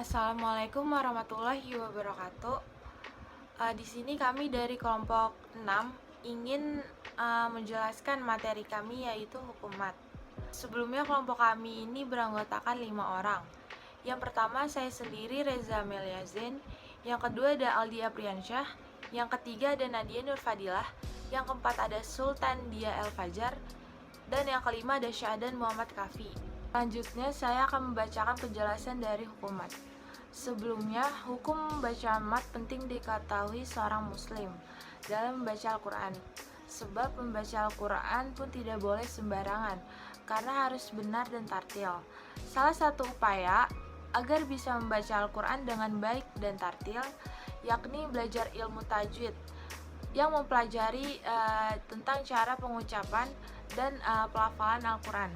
Assalamualaikum warahmatullahi wabarakatuh. Di sini kami dari kelompok 6 ingin menjelaskan materi kami yaitu hukum mat. Sebelumnya kelompok kami ini beranggotakan 5 orang. Yang pertama saya sendiri Reza Meliazin, yang kedua ada Aldi Apriansyah, yang ketiga ada Nadia Nurfadilah, yang keempat ada Sultan Dia El Fajar, dan yang kelima ada Syahdan Muhammad Kafi. Selanjutnya saya akan membacakan penjelasan dari hukum mat. Sebelumnya, hukum bacaan mat penting diketahui seorang muslim dalam membaca Al-Quran. Sebab membaca Al-Quran pun tidak boleh sembarangan, karena harus benar dan tartil. Salah satu upaya agar bisa membaca Al-Quran dengan baik dan tartil, yakni belajar ilmu tajwid, yang mempelajari tentang cara pengucapan dan pelafalan Al-Quran.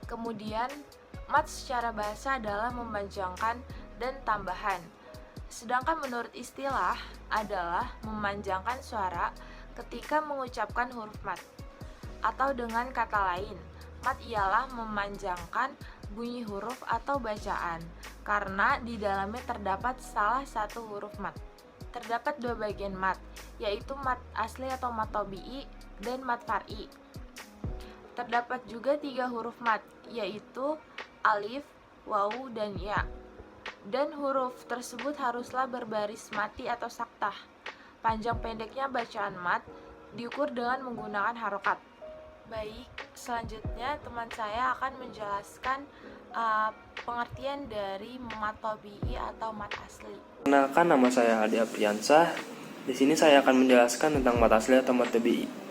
Kemudian, mat secara bahasa adalah memanjangkan dan tambahan. Sedangkan menurut istilah adalah memanjangkan suara ketika mengucapkan huruf mat. Atau dengan kata lain, mat ialah memanjangkan bunyi huruf atau bacaan, karena di dalamnya terdapat salah satu huruf mat. Terdapat dua bagian mat, yaitu mat asli atau mat tabi'i dan mat far'i. Terdapat juga 3 huruf mat, yaitu alif, wawu, dan ya. Dan huruf tersebut haruslah berbaris mati atau saktah. Panjang pendeknya bacaan mat diukur dengan menggunakan harokat. Baik, selanjutnya teman saya akan menjelaskan pengertian dari mat tabi'i atau mat asli. Perkenalkan, nama saya Aldi Apriansyah. Di sini saya akan menjelaskan tentang mat asli atau mat tabi'i.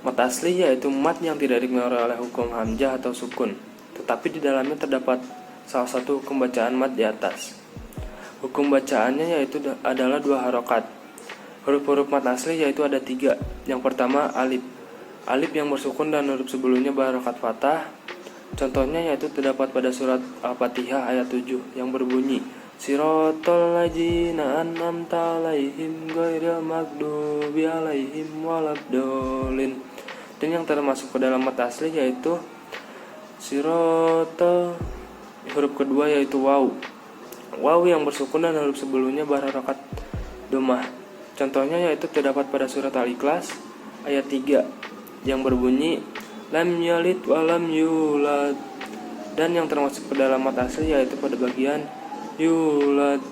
Mat asli yaitu mat yang tidak dipengaruhi oleh hukum hamzah atau sukun, tetapi di dalamnya terdapat salah satu hukum bacaan mat di atas. Hukum bacaannya yaitu adalah 2 harokat. Huruf-huruf mat asli yaitu ada 3. Yang pertama alif. Alif yang bersukun dan huruf sebelumnya berharokat fathah. Contohnya yaitu terdapat pada surat Al-Fatihah ayat 7 yang berbunyi Siratal ladzina an'amta 'alaihim ghairil maghdubi 'alaihim waladdallin. Dan yang termasuk ke dalam mat asli yaitu sirata, huruf kedua yaitu waw. Waw yang bersukun dan huruf sebelumnya berharokat dhammah. Contohnya yaitu terdapat pada surat Al-Ikhlas ayat 3 yang berbunyi lam yalid wa lam yulad. Dan yang termasuk ke dalam mat asli yaitu pada bagian yulad.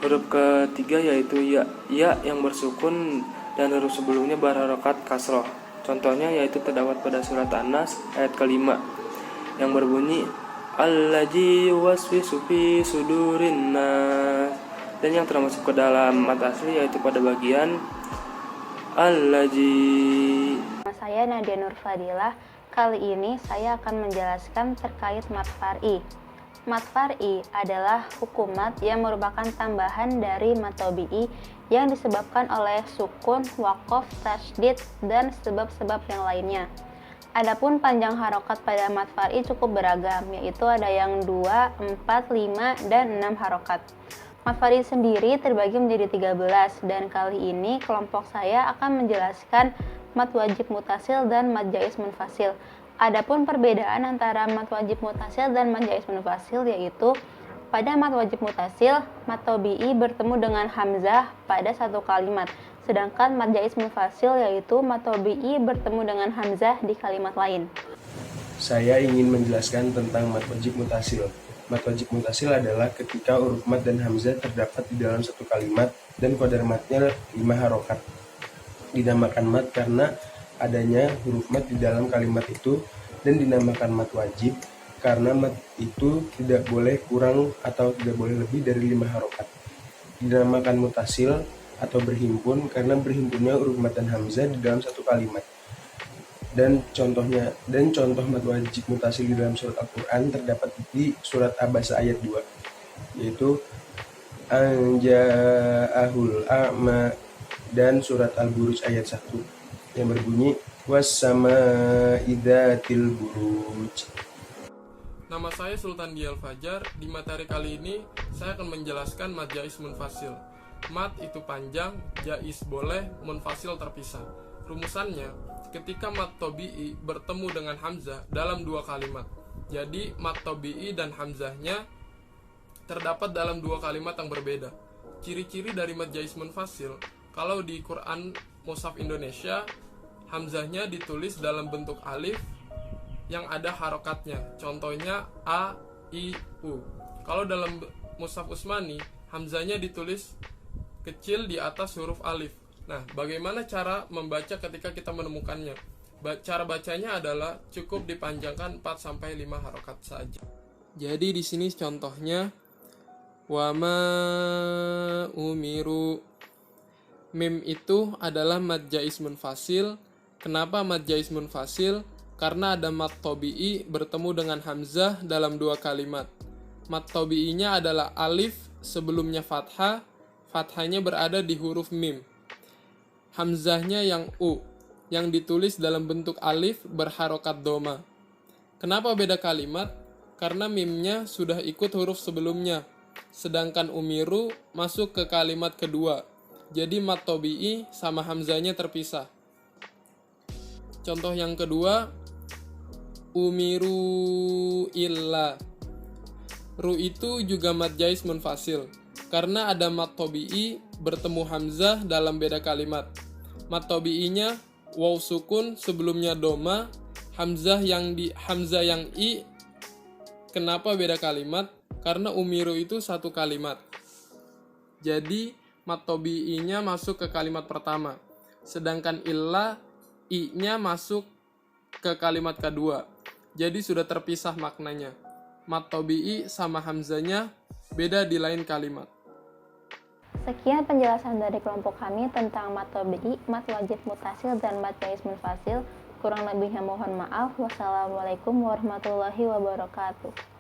Huruf ketiga yaitu ya. Ya yang bersukun dan huruf sebelumnya berharokat kasroh. Contohnya yaitu terdapat pada surat An-Nas ayat kelima yang berbunyi Allazi waswisu fi sudurin nas. Dan yang termasuk ke dalam mat asli yaitu pada bagian Allazi. Nama saya Nadia Nurfadilah. Kali ini saya akan menjelaskan terkait mat far'i. Mat far'i adalah hukum mat yang merupakan tambahan dari mat tabi'i yang disebabkan oleh sukun, waqaf, tasydid, dan sebab-sebab yang lainnya. Adapun panjang harokat pada mat far'i cukup beragam, yaitu ada yang 2, 4, 5, dan 6 harokat. Mat far'i sendiri terbagi menjadi 13, dan kali ini kelompok saya akan menjelaskan mat wajib mutasil dan mat jaiz munfasil. Adapun perbedaan antara mat wajib mutasil dan mat jaiz munfasil yaitu pada mat wajib mutasil, mat tabi'i bertemu dengan hamzah pada satu kalimat, sedangkan mat jaiz munfasil yaitu mat tabi'i bertemu dengan hamzah di kalimat lain. Saya ingin menjelaskan tentang mat wajib mutasil. Mat wajib mutasil adalah ketika huruf mat dan hamzah terdapat di dalam satu kalimat dan qadar matnya 5 harokat. Dinamakan mat karena adanya huruf mat di dalam kalimat itu, dan dinamakan mat wajib karena mat itu tidak boleh kurang atau tidak boleh lebih dari 5 harokat. Dinamakan mutasil atau berhimpun karena berhimpunnya huruf mat dan hamzah di dalam satu kalimat. Dan contoh mat wajib mutasil di dalam surat Al-Quran terdapat di surat Abasa ayat 2, yaitu Anja'ahul a'ma, dan surat Al-Buruj ayat 1 yang berbunyi wassama'i dzatil buruj. Nama saya Sultan Dia El Fajar. Di materi kali ini saya akan menjelaskan mat jaiz munfasil. Mat itu panjang, jaiz boleh, munfasil terpisah. Rumusannya, ketika mat tabi'i bertemu dengan hamzah dalam 2 kalimat, Jadi mat tabi'i dan hamzahnya terdapat dalam dua kalimat yang berbeda. Ciri-ciri dari mad jaiz munfasil, kalau di Quran Mushaf Indonesia, hamzahnya ditulis dalam bentuk alif yang ada harokatnya. Contohnya A, I, U. Kalau dalam Mushaf Utsmani, hamzahnya ditulis kecil di atas huruf alif. Nah, bagaimana cara membaca ketika kita menemukannya? Cara bacanya adalah cukup dipanjangkan 4-5 harokat saja. Jadi di sini contohnya wama umiru. Mim itu adalah mad jaiz munfasil. Kenapa mad jaiz munfasil? Karena ada mad tabi'i bertemu dengan hamzah dalam dua kalimat. Mad tabi'inya adalah alif, sebelumnya fathah, fathahnya berada di huruf mim. Hamzahnya yang u, yang ditulis dalam bentuk alif berharokat doma. Kenapa beda kalimat? Karena mimnya sudah ikut huruf sebelumnya, sedangkan umiru masuk ke kalimat kedua. Jadi mad tabi'i sama hamzahnya terpisah. Contoh yang kedua, umiru illa. Ru itu juga mad jaiz munfasil, karena ada mad tabi'i bertemu hamzah dalam beda kalimat. Mad tabi'inya waw sukun sebelumnya doma, hamzah yang i. Kenapa beda kalimat? Karena umiru itu satu kalimat. Jadi mad tabi'inya masuk ke kalimat pertama, sedangkan illa i-nya masuk ke kalimat kedua. Jadi sudah terpisah maknanya. Mad tabi'i sama hamzahnya beda di lain kalimat. Sekian penjelasan dari kelompok kami tentang mat tabi'i, mat wajib mutasil, dan mat jaiz munfasil. Kurang lebihnya mohon maaf. Wassalamualaikum warahmatullahi wabarakatuh.